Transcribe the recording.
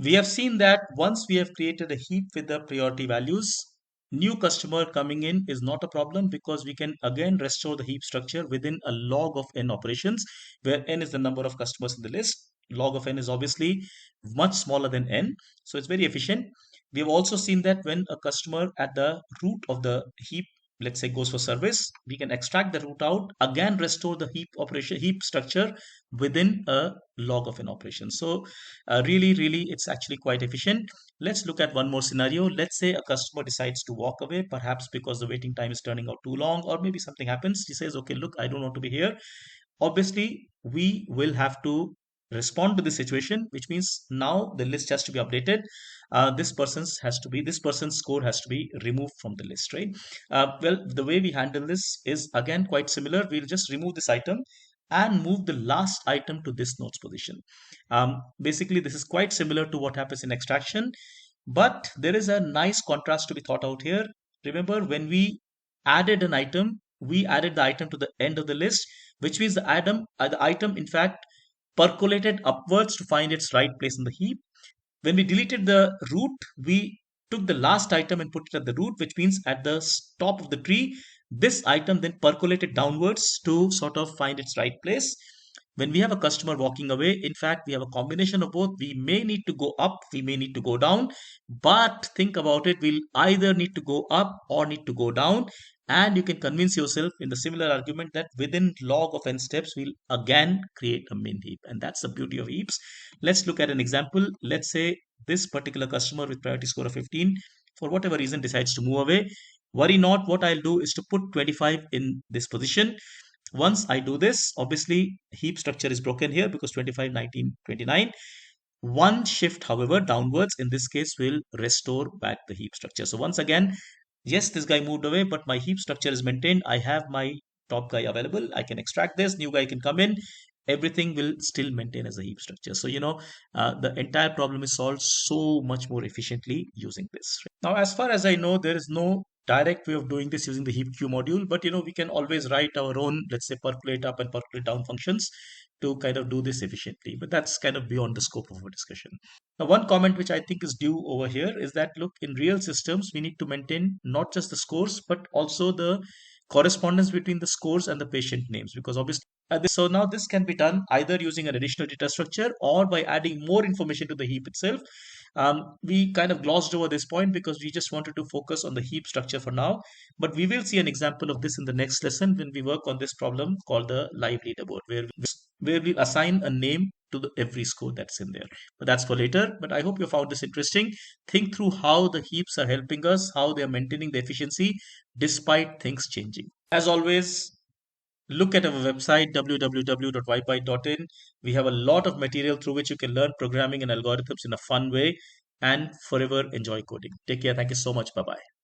We have seen that once we have created a heap with the priority values, new customer coming in is not a problem because we can again restore the heap structure within a log of n operations, where n is the number of customers in the list. Log of n is obviously much smaller than n, so it's very efficient. We have also seen that when a customer at the root of the heap, let's say, goes for service, we can extract the root out, again restore the heap structure within a log of an operation. So really, it's actually quite efficient. Let's look at one more scenario. Let's say a customer decides to walk away, perhaps because the waiting time is turning out too long, or maybe something happens. He says, okay, look, I don't want to be here. Obviously, we will have to respond to the situation, which means now the list has to be updated. This person's score has to be removed from the list, right? Well, the way we handle this is again quite similar. We'll just remove this item and move the last item to this node's position. Basically, this is quite similar to what happens in extraction, but there is a nice contrast to be thought out here. Remember, when we added an item, we added the item to the end of the list, which means the item in fact percolated upwards to find its right place in the heap. When we deleted the root, we took the last item and put it at the root, which means at the top of the tree. This item then percolated downwards to sort of find its right place. When we have a customer walking away, in fact, we have a combination of both. We may need to go up, we may need to go down, but think about it. We'll either need to go up or need to go down. And you can convince yourself in the similar argument that within log of n steps, we'll again create a min heap. And that's the beauty of heaps. Let's look at an example. Let's say this particular customer with priority score of 15, for whatever reason, decides to move away. Worry not, what I'll do is to put 25 in this position. Once I do this, obviously heap structure is broken here because 25, 19, 29. One shift, however, downwards in this case will restore back the heap structure. So once again, yes, this guy moved away, but my heap structure is maintained. I have my top guy available. I can extract this, new guy can come in. Everything will still maintain as a heap structure. So, the entire problem is solved so much more efficiently using this. Now, as far as I know, there is no direct way of doing this using the heap queue module, but we can always write our own, let's say, percolate up and percolate down functions to kind of do this efficiently. But that's kind of beyond the scope of our discussion. Now, one comment which I think is due over here is that, look, in real systems, we need to maintain not just the scores, but also the correspondence between the scores and the patient names, because obviously, so now this can be done either using an additional data structure or by adding more information to the heap itself. We kind of glossed over this point because we just wanted to focus on the heap structure for now, but we will see an example of this in the next lesson when we work on this problem called the live leaderboard, where we assign a name to every score that's in there. But that's for later. But I hope you found this interesting. Think through how the heaps are helping us, how they are maintaining the efficiency despite things changing. As always, look at our website www.wipi.in. We have a lot of material through which you can learn programming and algorithms in a fun way and forever enjoy coding. Take care. Thank you so much. Bye bye.